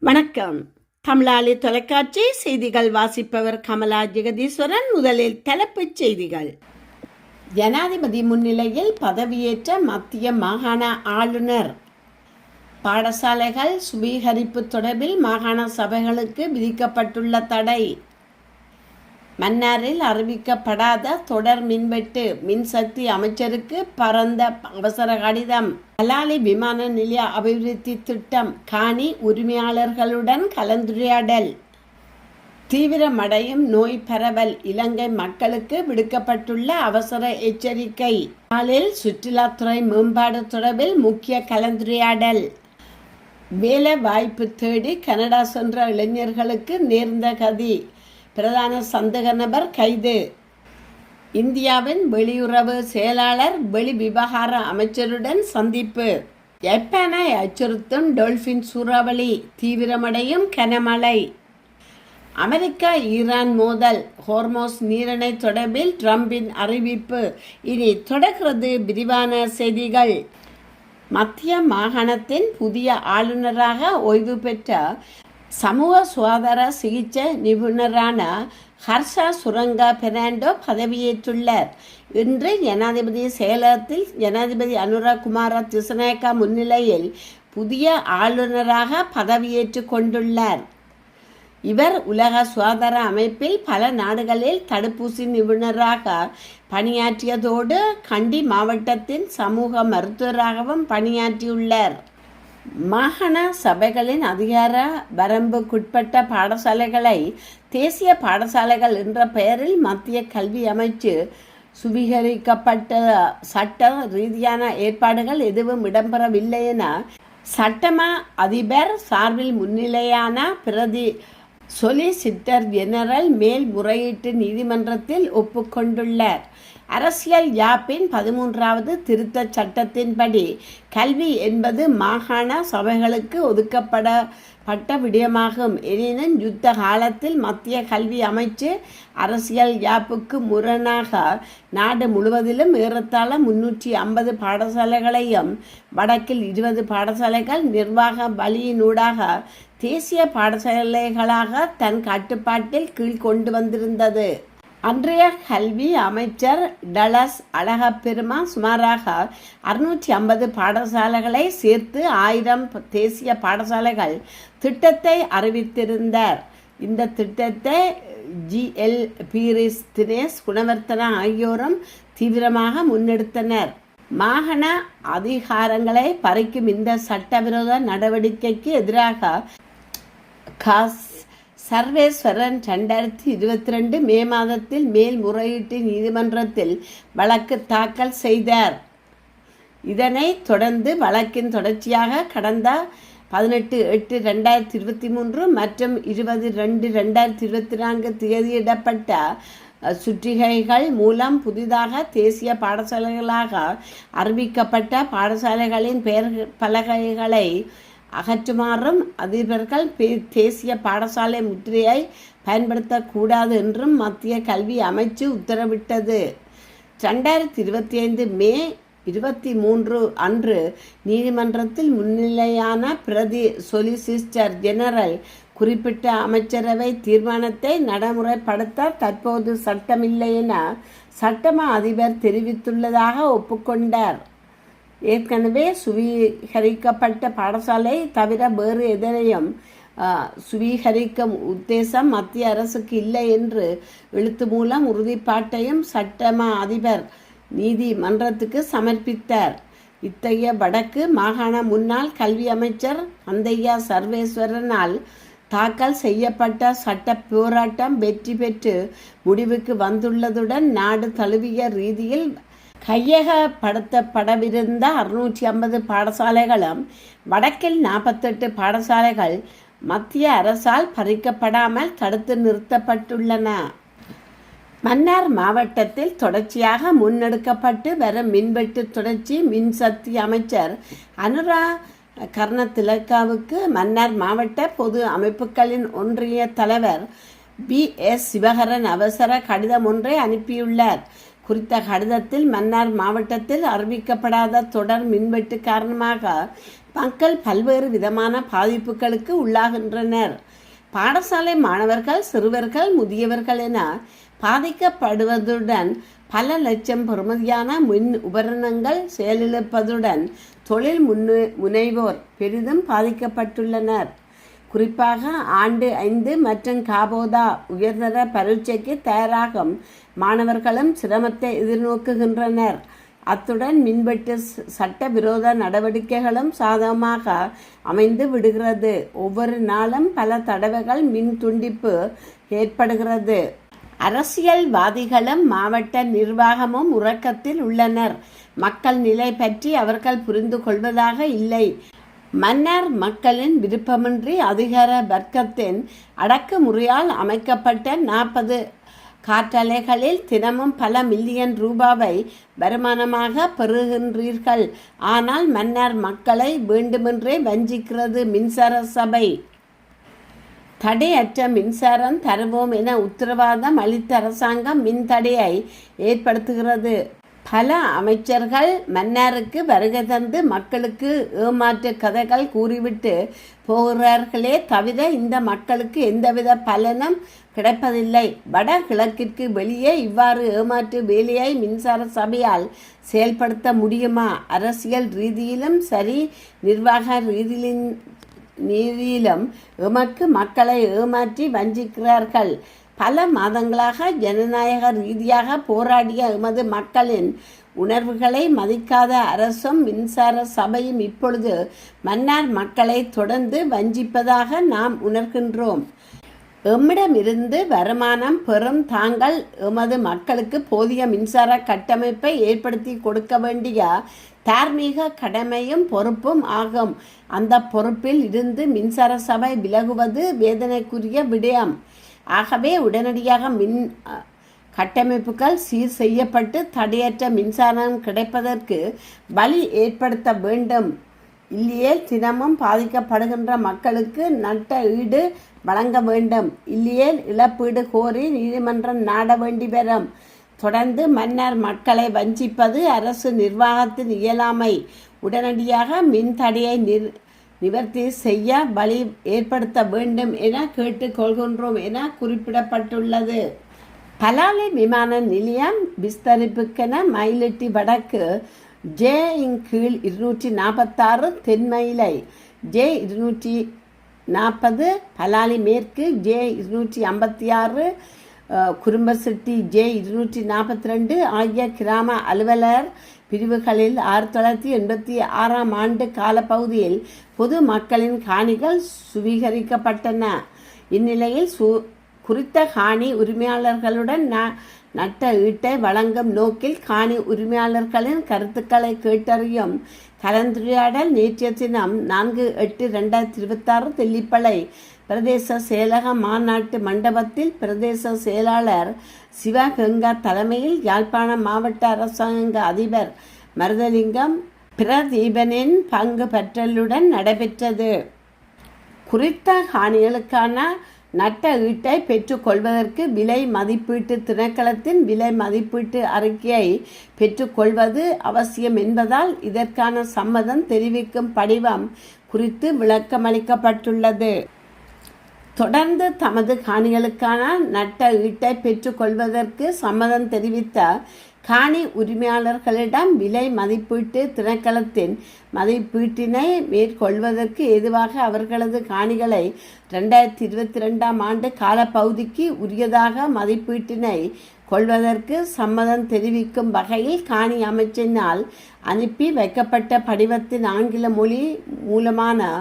வணக்கம். தமிழாளி தொலைக்காட்சி செய்திகள் வாசிப்பவர் கமலா ஜெகதீஸ்வரன். முதலில் தலைப்புச் செய்திகள். ஜனாதிபதி முன்னிலையில் பதவியேற்ற மத்திய மாகாண ஆளுநர். பாடசாலைகள் சுவீகரிப்பு தொடர்பில் மாகாண சபைகளுக்கு விதிக்கப்பட்டுள்ள தடை. மன்னாரில் அறிவிக்கப்படாத தொடர் மின்வெட்டு. மின்சக்தி அமைச்சருக்கு பரந்த அவசர கடிதம். பலாலி விமான நிலைய அபிவிருத்தி திட்டம். காணி உரிமையாளர்களுடன் கலந்துரையாடல். தீவிரமடையும் நோய் பரவல். இலங்கை மக்களுக்கு விடுக்கப்பட்டுள்ள அவசர எச்சரிக்கை. நாளில் சுற்றுலாத்துறை மேம்பாடு தொடர்பில் முக்கிய கலந்துரையாடல். வேலை வாய்ப்பு தேடி கனடா சென்ற இளைஞர்களுக்கு நேர்ந்த கதி. பிரதான சந்தேக நபர் கைது. இந்தியாவின் வெளியுறவு செயலாளர் வெளி விவகார அமைச்சருடன் சந்திப்பு. ஜப்பானை அச்சுறுத்தும் டால்பின் சூறாவளி. தீவிரமடையும் கனமழை. அமெரிக்கா ஈரான் மோதல். ஹோர்மோஸ் நீரிணை தொடர்பில் ட்ரம்பின் அறிவிப்பு. இனி தொடர்கிறது விரிவான செய்திகள். மத்திய மாகாணத்தின் புதிய ஆளுநராக ஓய்வு பெற்ற சமூக சுகாதார சிகிச்சை நிபுணரான ஹர்ஷா சுரங்கா பெர்னாண்டோ பதவியேற்றுள்ளார். இன்று ஜனாதிபதி செயலகத்தில் ஜனாதிபதி அனுரகுமார திசநாயக்கா முன்னிலையில் புதிய ஆளுநராக பதவியேற்று கொண்டுள்ளார். இவர் உலக சுகாதார அமைப்பில் பல நாடுகளில் தடுப்பூசி நிபுணராக பணியாற்றியதோடு கண்டி மாவட்டத்தின் சமூக மருத்துவராகவும் பணியாற்றியுள்ளார். மாகாண சபைகளின் அதிகார வரம்புக்குட்பட்ட பாடசாலைகளை தேசிய பாடசாலைகள் என்ற பெயரில் மத்திய கல்வி அமைச்சு சுவீகரிக்கப்பட்ட சட்ட ரீதியான ஏற்பாடுகள் எதுவும் இடம்பெறவில்லை என சட்டமா அதிபர் சார்பில் முன்னிலையான பிரதி சொலிசிட்டர் ஜெனரல் மேல்முறையீட்டு நீதிமன்றத்தில் ஒப்புக்கொண்டுள்ளார். அரசியல் யாப்பின் 13வது திருத்த சட்டத்தின்படி கல்வி என்பது மாகாண சபைகளுக்கு ஒதுக்கப்பட்ட விடயமாகும். எனினும் யுத்த காலத்தில் மத்திய கல்வி அமைச்சு அரசியல் யாப்புக்கு முரணாக நாடு முழுவதிலும் ஏறத்தாழ 350 பாடசாலைகளையும் வடக்கில் 20 பாடசாலைகள் நிர்வாக வழியினூடாக தேசிய பாடசாலைகளாக தன் கட்டுப்பாட்டில் கீழ் கொண்டு வந்திருந்தது. அன்றைய கல்வி அமைச்சர் டலஸ் அழகப்பெருமா சுமாராக 650 பாடசாலைகளை சேர்த்து 1000 தேசிய பாடசாலைகள் திட்டத்தை அறிவித்திருந்தார். இந்த திட்டத்தை GL பீரிஸ் தினேஷ் குணவர்த்தனா ஆகியோரும் தீவிரமாக முன்னெடுத்தனர். மாகாண அதிகாரங்களை பறிக்கும் இந்த சட்டவிரோத நடவடிக்கைக்கு எதிராக சர்வேஸ்வரன் 2022 மே மாதத்தில் மேல்முறையீட்டு நீதிமன்றத்தில் வழக்கு தாக்கல் செய்தார். இதனைத் தொடர்ந்து வழக்கின் தொடர்ச்சியாக கடந்த 18/8/2023 மற்றும் 20/2/2024 தேதியிடப்பட்ட சுற்றிகைகள் மூலம் புதிதாக தேசிய பாடசாலைகளாக அறிவிக்கப்பட்ட பாடசாலைகளின் பெயர் பலகைகளை அகற்றுமாறும் அதிபர்கள் தேசிய பாடசாலை முத்திரையை பயன்படுத்தக்கூடாது என்றும் மத்திய கல்வி அமைச்சு உத்தரவிட்டது. 2025 மே 23 அன்று நீதிமன்றத்தில் முன்னிலையான பிரதி சொலிசிட்டர் ஜெனரல் குறிப்பிட்ட அமைச்சரவை தீர்மானத்தை நடைமுறைப்படுத்த தற்போது சட்டமில்லை என சட்டமா அதிபர் தெரிவித்துள்ளதாக ஒப்புக்கொண்டார். ஏற்கனவே சுவீகரிக்கப்பட்ட பாடசாலை தவிர வேறு எதனையும் சுவீகரிக்கும் உத்தேசம் மத்திய அரசுக்கு இல்லை என்று எழுத்து மூலம் உறுதிப்பாட்டையும் சட்டமா அதிபர் நீதிமன்றத்துக்கு சமர்ப்பித்தார். இத்தகைய வடக்கு மாகாண முன்னாள் கல்வி அமைச்சர் கந்தையா சர்வேஸ்வரனால் தாக்கல் செய்யப்பட்ட சட்ட போராட்டம் வெற்றி பெற்று முடிவுக்கு வந்துள்ளதுடன் நாடு தழுவிய ரீதியில் கையகப்படுத்தப்படவிருந்த 650 பாடசாலைகளும் வடக்கில் 48 பாடசாலைகள் மத்திய அரசால் பறிக்கப்படாமல் தடுத்து நிறுத்தப்பட்டுள்ளன. மன்னார் மாவட்டத்தில் தொடர்ச்சியாக முன்னெடுக்கப்பட்டு வரும் மின்வெட்டு தொடர்ச்சி மின்சக்தி அமைச்சர் அனுரா கர்ணத்திலக்காவுக்கு மன்னார் மாவட்ட பொது அமைப்புகளின் ஒன்றிய தலைவர் BS சிவகரன் அவசர கடிதம் ஒன்றை அனுப்பியுள்ளார். குறித்த கடிதத்தில் மன்னார் மாவட்டத்தில் அறிவிக்கப்படாத தொடர் மின்வெட்டு காரணமாக மக்கள் பல்வேறு விதமான பாதிப்புகளுக்கு உள்ளாகின்றனர். பாடசாலை மாணவர்கள், சிறுவர்கள், முதியவர்கள் என பாதிக்கப்படுவதுடன் பல லட்சம் பெறுமதியான மின் உபகரணங்கள் செயலிழப்பதுடன் தொழில் முனைவோர் பெரிதும் பாதிக்கப்பட்டுள்ளனர். குறிப்பாக ஆண்டு 5 மற்றும் காபோதா உயர்தர பரீட்சைக்கு தயாராகும் மாணவர்களும் சிரமத்தை எதிர்நோக்குகின்றனர். அத்துடன் மின்வெட்டு சட்டவிரோத நடவடிக்கைகளும் சாதகமாக அமைந்து விடுகிறது. ஒவ்வொரு நாளும் பல தடவைகள் மின் துண்டிப்பு ஏற்படுகிறது. அரசியல்வாதிகளும் மாவட்ட நிர்வாகமும் உறக்கத்தில் உள்ளனர். மக்கள் நிலை பற்றி அவர்கள் புரிந்து கொள்வதாக இல்லை. மன்னார் மக்களின் விருப்பமின்றி அதிகார வர்க்கத்தின் அடக்குமுறையால் அமைக்கப்பட்ட 40 காற்றலைகளில் தினமும் பல மில்லியன் ரூபாவை வருமானமாக பெறுகின்றீர்கள். ஆனால் மன்னார் மக்களை வேண்டுமென்றே வஞ்சிக்கிறது மின்சார சபை. தடையற்ற மின்சாரம் தருவோம் என உத்தரவாதம் அளித்த அரசாங்கம் மின் தடையை ஏற்படுத்துகிறது. பல அமைச்சர்கள் மன்னாருக்கு வருகை தந்து மக்களுக்கு ஏமாற்று கதைகள் கூறிவிட்டு போகிறார்களே தவிர இந்த மக்களுக்கு எந்தவித பலனும் கிடைப்பதில்லை. வடகிழக்கிற்கு வெளியே இவ்வாறு ஏமாற்று வேலையை மின்சார சபையால் செயல்படுத்த முடியுமா? அரசியல் ரீதியிலும் சரி, நிர்வாக ரீதியிலும் எமக்கு மக்களை ஏமாற்றி வஞ்சிக்கிறார்கள். பல மாதங்களாக ஜனநாயக ரீதியாக போராடிய எமது மக்களின் உணர்வுகளை மதிக்காத அரசும் மின்சார சபையும் இப்பொழுது மன்னார் மக்களை தொடர்ந்து வஞ்சிப்பதாக நாம் உணர்கின்றோம். எம்மிடமிருந்து வருமானம் பெறும் தாங்கள் எமது மக்களுக்கு போதிய மின்சார கட்டமைப்பை ஏற்படுத்தி கொடுக்க வேண்டிய தார்மீக கடமையும் பொறுப்பும் ஆகும். அந்த பொறுப்பில் இருந்து மின்சார சபை விலகுவது வேதனைக்குரிய விடயம். ஆகவே உடனடியாக மின் கட்டமைப்புகள் சீர் செய்யப்பட்டு தடையற்ற மின்சாரம் கிடைப்பதற்கு வழி ஏற்படுத்த வேண்டும். இல்லையேல் தினமும் பாதிக்கப்படுகின்ற மக்களுக்கு நட்ட ஈடு வழங்க வேண்டும். இல்லையேல் இழப்பீடு கோரி நீதிமன்றம் நாட வேண்டி வரும். தொடர்ந்து மன்னார் மக்களை வஞ்சிப்பது அரசு நிர்வாகத்தின் இயலாமை. உடனடியாக மின் தடையை நிவர்த்தி செய்ய வழி ஏற்படுத்த வேண்டும் என கேட்டுக்கொள்கின்றோம் என குறிப்பிடப்பட்டுள்ளது. பலாலி விமான நிலையம் விஸ்தரிப்புக்கென மயிலட்டி வடக்கு ஜே இன் கீழ் 246, தென்மயிலை ஜே 240, பலாலி மேற்கு ஜே 256, குறும்பசிட்டி ஜே 242 ஆகிய கிராம அலுவலர் பிரிவுகளில் 1986ஆம் ஆண்டு காலப்பகுதியில் பொது மக்களின் காணிகள் சுவீகரிக்கப்பட்டன. இந்நிலையில் குறித்த காணி உரிமையாளர்களுடன் நட்ட ஈட்டை வழங்கும் நோக்கில் காணி உரிமையாளர்களின் கருத்துக்களை கேட்டறியும் கலந்துரையாடல் நேற்றைய தினம் 4/8/2026 தெல்லிப்பளை பிரதேச செயலக மாநாட்டு மண்டபத்தில் பிரதேச செயலாளர் சிவகங்கா தலைமையில் யாழ்ப்பாணம் மாவட்ட அரசாங்க அதிபர் மருதலிங்கம் பிரதீபனின் பங்கு பற்றலுடன் நடைபெற்றது. குறித்த காணிகளுக்கான நட்ட ஈட்டை பெற்றுக்கொள்வதற்கு விலை மதிப்பீட்டு திணைக்களத்தின் விலை மதிப்பீட்டு அறிக்கையை பெற்றுக்கொள்வது அவசியம் என்பதால் இதற்கான சம்மதம் தெரிவிக்கும் படிவம் குறித்து விளக்கமளிக்கப்பட்டுள்ளது. தொடர்ந்து தமது காணிகளுக்கான நட்ட ஈட்டை பெற்றுக்கொள்வதற்கு சம்மதம் தெரிவித்த காணி உரிமையாளர்களிடம் விலை மதிப்பீட்டு திணைக்களத்தின் மதிப்பீட்டினை மேற்கொள்வதற்கு ஏதுவாக அவர்களது காணிகளை 2022ஆம் ஆண்டு காலப்பகுதிக்கு உரியதாக மதிப்பீட்டினை கொள்வதற்கு சம்மதம் தெரிவிக்கும் வகையில் காணி அமைச்சினால் அனுப்பி வைக்கப்பட்ட படிவத்தின் ஆங்கில மொழி மூலமான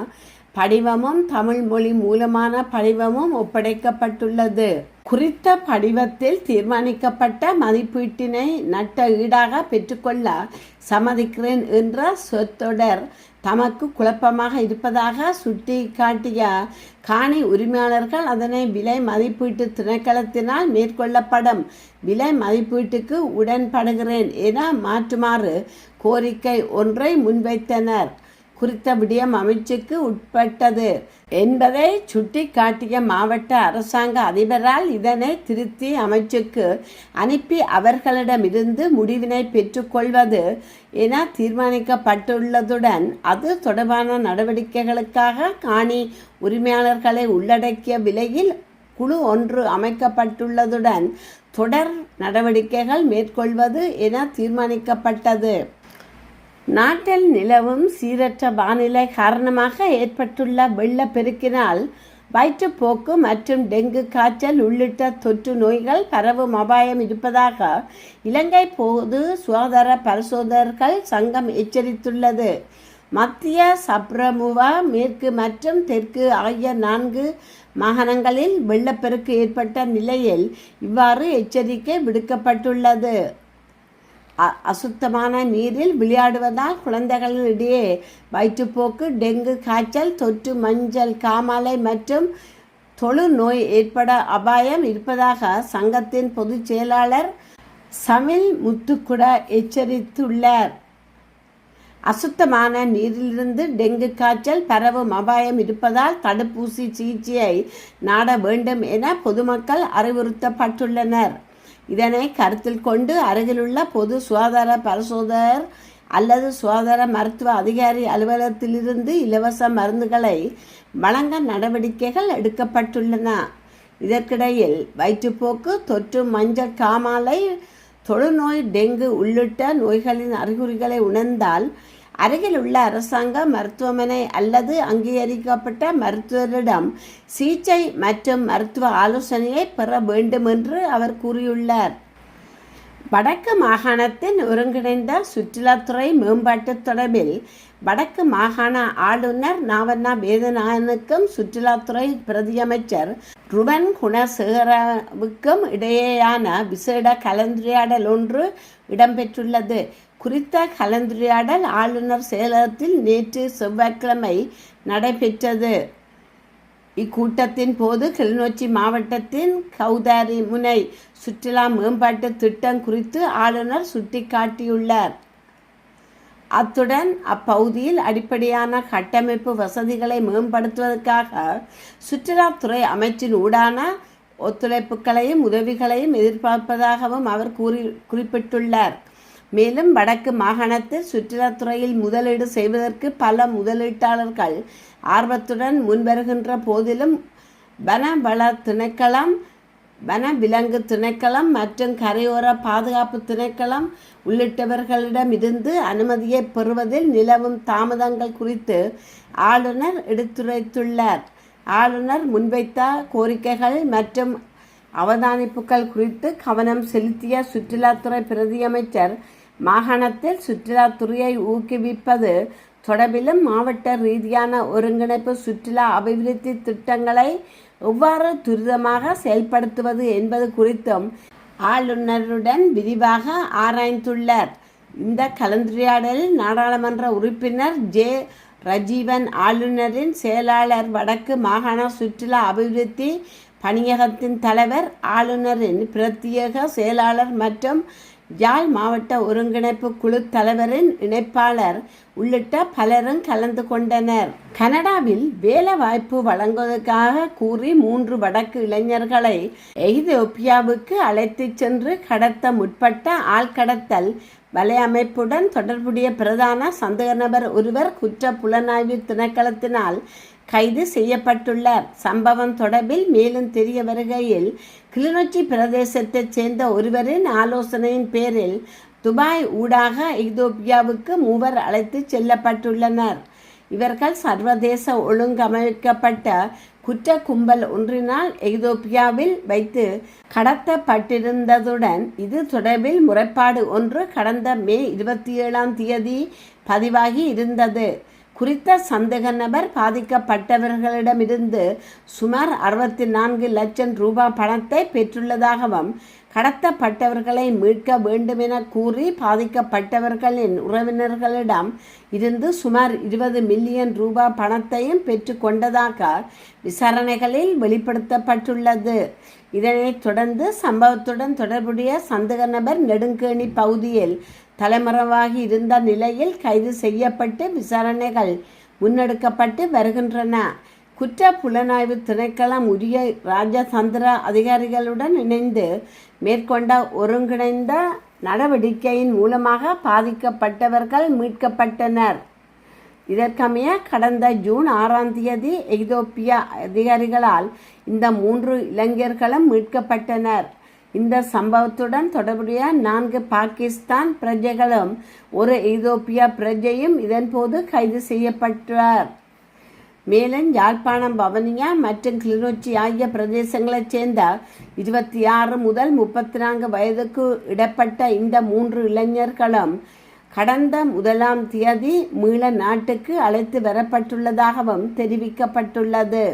படிவமும் தமிழ் மொழி மூலமான படிவமும் ஒப்படைக்கப்பட்டுள்ளது. குறித்த படிவத்தில் தீர்மானிக்கப்பட்ட மதிப்பீட்டினை நட்ட ஈடாக பெற்றுக்கொள்ள சம்மதிக்கிறேன் என்ற சொற்றொடர் தமக்கு குழப்பமாக இருப்பதாக சுட்டி காட்டிய காணி உரிமையாளர்கள் அதனை விலை மதிப்பீட்டு திணைக்களத்தினால் மேற்கொள்ளப்படும் விலை மதிப்பீட்டுக்கு உடன்படுகிறேன் என மாற்றுமாறு கோரிக்கை ஒன்றை முன்வைத்தனர். குறித்த விடயம் அமைச்சுக்கு உட்பட்டது என்பதை சுட்டிக்காட்டிய மாவட்ட அரசாங்க அதிபரால் இதனை திருத்தி அமைச்சுக்கு அனுப்பி அவர்களிடமிருந்து முடிவினை பெற்றுக்கொள்வது என தீர்மானிக்கப்பட்டுள்ளதுடன் அது தொடர்பான நடவடிக்கைகளுக்காக காணி உரிமையாளர்களை உள்ளடக்கிய விலையில் குழு ஒன்று அமைக்கப்பட்டுள்ளதுடன் தொடர் நடவடிக்கைகள் மேற்கொள்வது என தீர்மானிக்கப்பட்டது. நாட்டில் நிலவும் சீரற்ற வானிலை காரணமாக ஏற்பட்டுள்ள வெள்ளப்பெருக்கினால் வயிற்றுப்போக்கு மற்றும் டெங்கு காய்ச்சல் உள்ளிட்ட தொற்று நோய்கள் பரவும் அபாயம் இருப்பதாக இலங்கை பொது சுகாதார பரிசோதகர்கள் சங்கம் எச்சரித்துள்ளது. மத்திய சப்ரமுவா, மேற்கு மற்றும் தெற்கு ஆகிய 4 மாகாணங்களில் வெள்ளப்பெருக்கு ஏற்பட்ட நிலையில் இவ்வாறு எச்சரிக்கை விடுக்கப்பட்டுள்ளது. அசுத்தமான நீரில் விளையாடுவதால் குழந்தைகளிடையே வயிற்றுப்போக்கு, டெங்கு காய்ச்சல், தொற்று மஞ்சள் காமாலை மற்றும் தொழுநோய் ஏற்பட அபாயம் இருப்பதாக சங்கத்தின் பொதுச் செயலாளர் சமில் முத்துக்குட எச்சரித்துள்ளார். அசுத்தமான நீரிலிருந்து டெங்கு காய்ச்சல் பரவும் அபாயம் இருப்பதால் தடுப்பூசி சிகிச்சையை நாட வேண்டும் என பொதுமக்கள் அறிவுறுத்தப்பட்டுள்ளனர். இதனை கருத்தில் கொண்டு அருகிலுள்ள பொது சுகாதார பரிசோதகர் அல்லது சுகாதார மருத்துவ அதிகாரி அலுவலகத்திலிருந்து இலவச மருந்துகளை வழங்க நடவடிக்கைகள் எடுக்கப்பட்டுள்ளன. இதற்கிடையில் வயிற்றுப்போக்கு, தொற்று மஞ்சள் காமாலை, தொழுநோய், டெங்கு உள்ளிட்ட நோய்களின் அறிகுறிகளை உணர்ந்தால் அருகில் உள்ள அரசாங்க மருத்துவமனை அல்லது அங்கீகரிக்கப்பட்ட மருத்துவரிடம் சிகிச்சை மற்றும் மருத்துவ ஆலோசனையை பெற வேண்டும் என்று அவர் கூறியுள்ளார். வடக்கு மாகாணத்தின் ஒருங்கிணைந்த சுற்றுலாத்துறை மேம்பாட்டு தொடர்பில் வடக்கு மாகாண ஆளுநர் நாவண்ணா வேதநாயகனுக்கும் சுற்றுலாத்துறை பிரதியமைச்சர் ருவன் குணசேகரவுக்கும் இடையேயான விசேட கலந்துரையாடல் ஒன்று இடம்பெற்றுள்ளது. குறித்த கலந்துரையாடல் ஆளுநர் செயலகத்தில் நேற்று செவ்வாய்க்கிழமை நடைபெற்றது. இக்கூட்டத்தின் போது கிளிநொச்சி மாவட்டத்தின் கௌதாரி முனை சுற்றுலா மேம்பாட்டு திட்டம் குறித்து ஆளுநர் சுட்டிக்காட்டியுள்ளார். அத்துடன் அப்பகுதியில் அடிப்படையான கட்டமைப்பு வசதிகளை மேம்படுத்துவதற்காக சுற்றுலாத்துறை அமைச்சின் ஊடான ஒத்துழைப்புகளையும் உதவிகளையும் எதிர்பார்ப்பதாகவும் அவர் குறிப்பிட்டுள்ளார். மேலும் வடக்கு மாகாணத்தில் சுற்றுலாத்துறையில் முதலீடு செய்வதற்கு பல முதலீட்டாளர்கள் ஆர்வத்துடன் முன்வருகின்ற போதிலும் வனவள திணைக்களம், வனவிலங்கு திணைக்களம் மற்றும் கரையோர பாதுகாப்பு திணைக்களம் உள்ளிட்டவர்களிடமிருந்து அனுமதியை பெறுவதில் நிலவும் தாமதங்கள் குறித்து ஆளுநர் எடுத்துரைத்துள்ளார். ஆளுநர் முன்வைத்த கோரிக்கைகள் மற்றும் அவதானிப்புகள் குறித்து கவனம் செலுத்திய சுற்றுலாத்துறை பிரதியமைச்சர் மாகாணத்தில் சுற்றுலாத்துறையை ஊக்குவிப்பது தொடர்பிலும் மாவட்ட ரீதியான ஒருங்கிணைப்பு சுற்றுலா அபிவிருத்தி திட்டங்களை எவ்வாறு துரிதமாக செயல்படுத்துவது என்பது குறித்தும் ஆளுநருடன் விரிவாக ஆராய்ந்துள்ளார். இந்த கலந்துரையாடலில் நாடாளுமன்ற உறுப்பினர் ஜே ரஜீவன், ஆளுநரின் செயலாளர், வடக்கு மாகாண சுற்றுலா அபிவிருத்தி பணியகத்தின் தலைவர், ஆளுநரின் பிரத்யேக செயலாளர் மற்றும் யாழ் மாவட்ட ஒருங்கிணைப்பு குழு தலைவரின் இணைப்பாளர் உள்ளிட்ட பலரும் கலந்து கொண்டனர். கனடாவில் வேலை வாய்ப்பு வழங்குவதற்காக கூறி 3 வடக்கு இளைஞர்களை எதியோப்பியாவுக்கு அழைத்து சென்று கடத்த முற்பட்ட ஆழ்கடத்தல் வலையமைப்புடன் தொடர்புடைய பிரதான சந்தேக நபர் ஒருவர் குற்ற புலனாய்வு திணைக்களத்தினால் கைது செய்யப்பட்டுள்ளார். சம்பவம் தொடர்பில் மேலும் தெரிய வருகையில் கிளிநொச்சி பிரதேசத்தைச் சேர்ந்த ஒருவரின் ஆலோசனையின் பேரில் துபாய் ஊடாக எதியோப்பியாவுக்கு 3 அழைத்து செல்லப்பட்டுள்ளனர். இவர்கள் சர்வதேச ஒழுங்கமைக்கப்பட்ட குற்ற கும்பல் ஒன்றினால் எதியோப்பியாவில் வைத்து கடத்தப்பட்டிருந்ததுடன் இது தொடர்பில் முறைப்பாடு ஒன்று கடந்த மே 27 பதிவாகி இருந்தது. குறித்த சந்தேக நபர் பாதிக்கப்பட்டவர்களிடமிருந்து சுமார் 64 லட்சம் ரூபாய் பணத்தை பெற்றுள்ளதாகவும் கடத்தப்பட்டவர்களை மீட்க வேண்டும் என கூறி பாதிக்கப்பட்டவர்களின் உறவினர்களிடம் இருந்து சுமார் 20 மில்லியன் ரூபாய் பணத்தையும் பெற்று கொண்டதாக விசாரணைகளில் வெளிப்படுத்தப்பட்டுள்ளது. இதனைத் தொடர்ந்து சம்பவத்துடன் தொடர்புடைய சந்தேக நபர் நெடுங்கேணி பகுதியில் தலைமறைவாகி இருந்த நிலையில் கைது செய்யப்பட்டு விசாரணைகள் முன்னெடுக்கப்பட்டு வருகின்றன. குற்ற புலனாய்வு திணைக்களம் உரிய ராஜதந்திர அதிகாரிகளுடன் இணைந்து மேற்கொண்ட ஒருங்கிணைந்த நடவடிக்கையின் மூலமாக பாதிக்கப்பட்டவர்கள் மீட்கப்பட்டனர். இதற்கமைய கடந்த ஜூன் 6 எகிதோப்பிய அதிகாரிகளால் இந்த 3 இளைஞர்களும் மீட்கப்பட்டனர். இந்த சம்பவத்துடன் தொடர்புடைய 4 பாகிஸ்தான் பிரஜைகளும் ஒரு எகிதோப்பிய பிரஜையும் இதன்போது கைது செய்யப்பட்டார். மேலும் யாழ்ப்பாணம், வவுனியா மற்றும் கிளிநொச்சி ஆகிய பிரதேசங்களைச் சேர்ந்த 26 முதல் 34 வயதுக்கு இடப்பட்ட இந்த 3 இளைஞர்களும் கடந்த 1 மீள நாட்டுக்கு அழைத்து வரப்பட்டுள்ளதாகவும் தெரிவிக்கப்பட்டுள்ளது.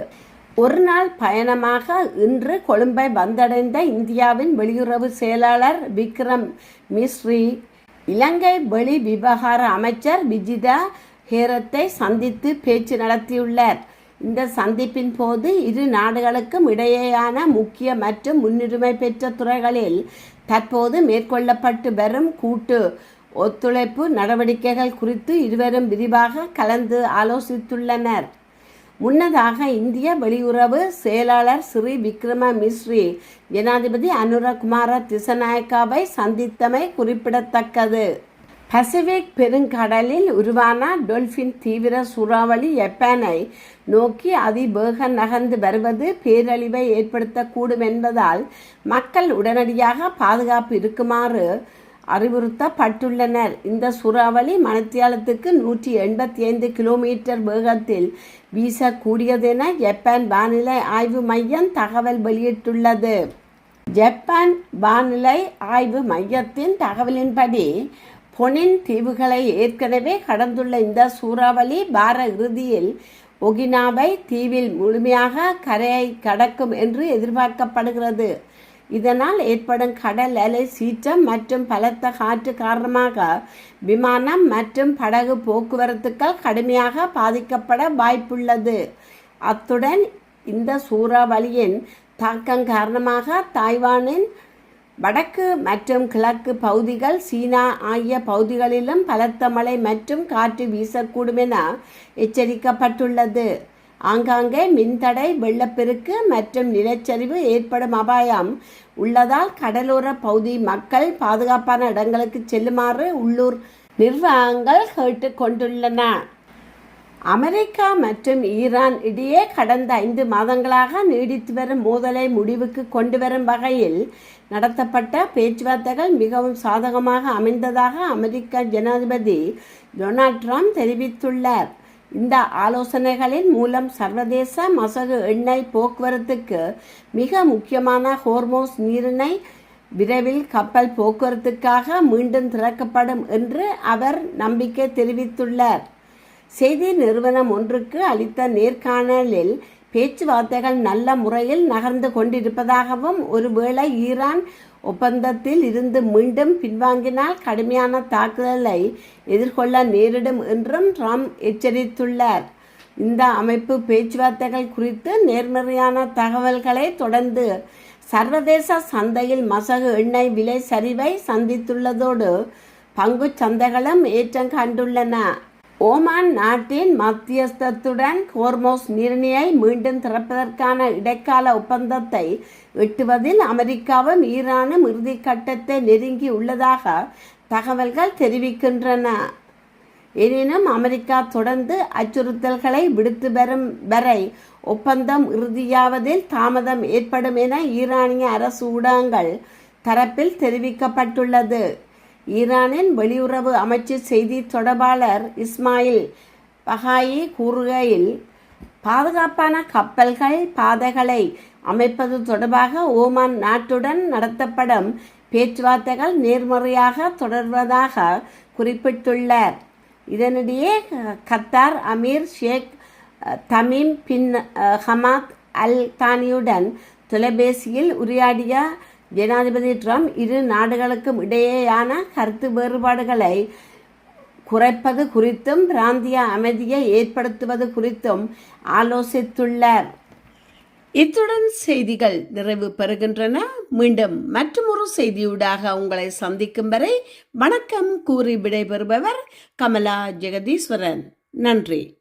ஒரு நாள் பயணமாக இன்று கொழும்பை வந்தடைந்த இந்தியாவின் வெளியுறவு செயலாளர் விக்ரம் மிஸ்ரி இலங்கை வெளி விவகார அமைச்சர் விஜிதா ஹேரத்தை சந்தித்து பேச்சு நடத்தியுள்ளார். இந்த சந்திப்பின் போது இரு நாடுகளுக்கும் இடையேயான முக்கிய மற்றும் முன்னுரிமை பெற்ற துறைகளில் தற்போது மேற்கொள்ளப்பட்டு வரும் கூட்டு ஒத்துழைப்பு நடவடிக்கைகள் குறித்து இருவரும் விரிவாக கலந்து ஆலோசித்துள்ளனர். முன்னதாக இந்திய வெளியுறவு செயலாளர் ஸ்ரீ விக்ரம மிஸ்ரி ஜனாதிபதி அனுரகுமார திசநாயக்காவை சந்தித்தமை குறிப்பிடத்தக்கது. பசிபிக் பெருங்கடலில் உருவான டொல்பின் தீவிர சூறாவளி ஜப்பானை நோக்கி அதிவேக நகர்ந்து வருவது பேரழிவை ஏற்படுத்தக்கூடும் என்பதால் மக்கள் உடனடியாக பாதுகாப்பு இருக்குமாறு அறிவுறுத்தப்பட்டுள்ளனர். இந்த சூறாவளி மணித்தியாலத்துக்கு 185 கிலோமீட்டர் வேகத்தில் வீசக்கூடியதென ஜப்பான் வானிலை ஆய்வு மையம் தகவல் வெளியிட்டுள்ளது. ஜப்பான் வானிலை ஆய்வு மையத்தின் தகவலின்படி பொனின் தீவுகளை ஏற்கனவே கடந்துள்ள இந்த சூறாவளி வார இறுதியில் ஒகினாவை தீவில் முழுமையாக கரையை கடக்கும் என்று எதிர்பார்க்கப்படுகிறது. இதனால் ஏற்படும் கடல் அலை சீற்றம் மற்றும் பலத்த காற்று காரணமாக விமானம் மற்றும் படகு போக்குவரத்துக்கள் கடுமையாக பாதிக்கப்பட வாய்ப்புள்ளது. அத்துடன் இந்த சூறாவளியின் தாக்கம் காரணமாக தாய்வானின் வடக்கு மற்றும் கிழக்கு பகுதிகள், சீனா ஆகிய பகுதிகளிலும் பலத்த மழை மற்றும் காற்று வீசக்கூடும் என எச்சரிக்கப்பட்டுள்ளது. ஆங்காங்கே மின்தடை, வெள்ளப்பெருக்கு மற்றும் நிலச்சரிவு ஏற்படும் அபாயம் உள்ளதால் கடலோர பகுதி மக்கள் பாதுகாப்பான இடங்களுக்கு செல்லுமாறு உள்ளூர் நிர்வாகங்கள் கேட்டுக்கொண்டுள்ளன. அமெரிக்கா மற்றும் ஈரான் இடையே கடந்த 5 மாதங்களாக நீடித்து வரும் மோதலை முடிவுக்கு கொண்டு வரும் வகையில் நடத்தப்பட்ட பேச்சுவார்த்தைகள் மிகவும் சாதகமாக அமைந்ததாக அமெரிக்க ஜனாதிபதி டொனால்ட் ட்ரம்ப் தெரிவித்துள்ளார். இந்த ஆலோசனைகளின் மூலம் சர்வதேச மசகு எண்ணெய் போக்குவரத்துக்கு மிக முக்கியமான ஹோர்மோஸ் நீரிணை விரைவில் கப்பல் போக்குவரத்துக்காக மீண்டும் திறக்கப்படும் என்று அவர் நம்பிக்கை தெரிவித்துள்ளார். செய்தி நிறுவனம் ஒன்றுக்கு அளித்த நேர்காணலில் பேச்சுவார்த்தைகள் நல்ல முறையில் நகர்ந்து கொண்டிருப்பதாகவும், ஒருவேளை ஈரான் ஒப்பந்தத்தில் இருந்து மீண்டும் பின்வாங்கினால் கடுமையான தாக்குதலை எதிர்கொள்ள நேரிடும் என்றும் ட்ரம்ப் எச்சரித்துள்ளார். இந்த அமைப்பு பேச்சுவார்த்தைகள் குறித்து நேர்மறையான தகவல்களை தொடர்ந்து சர்வதேச சந்தையில் மசகு எண்ணெய் விலை சரிவை சந்தித்துள்ளதோடு பங்கு சந்தைகளும் ஏற்றம் கண்டுள்ளன. ஓமான் நாட்டின் மத்தியஸ்தத்துடன் ஹோர்மோஸ் நீரிணையை மீண்டும் திறப்பதற்கான இடைக்கால ஒப்பந்தத்தை எட்டுவதில் அமெரிக்காவும் ஈரானும் இறுதி கட்டத்தை நெருங்கி உள்ளதாக தகவல்கள் தெரிவிக்கின்றன. எனினும் அமெரிக்கா தொடர்ந்து அச்சுறுத்தல்களை விடுத்து வரும் வரை ஒப்பந்தம் இறுதியாவதில் தாமதம் ஏற்படும் என ஈரானிய அரசு ஊடகங்கள் தரப்பில் தெரிவிக்கப்பட்டுள்ளது. ஈரானின் வெளியுறவு அமைச்சு செய்தி தொடர்பாளர் இஸ்மாயில் பகாயி கூறுகையில், பாதுகாப்பான கப்பல்கள் பாதைகளை அமைப்பது தொடர்பாக ஓமான் நாட்டுடன் நடத்தப்படும் பேச்சுவார்த்தைகள் நேர்மறையாக தொடர்வதாக குறிப்பிட்டுள்ளார். இதனிடையே Qatar Emir Sheikh Tamim bin Hamad Al தானியுடன் தொலைபேசியில் உரையாடிய ஜனாதிபதி ட்ரம்ப் இரு நாடுகளுக்கும் இடையேயான கருத்து வேறுபாடுகளை குறைப்பது குறித்தும் பிராந்திய அமைதியை ஏற்படுத்துவது குறித்தும் ஆலோசித்துள்ளார். இத்துடன் செய்திகள் நிறைவு பெறுகின்றன. மீண்டும் மற்றொரு செய்தியூடாக உங்களை சந்திக்கும் வரை வணக்கம் கூறி விடைபெறுபவர் கமலா ஜெகதீஸ்வரன். நன்றி.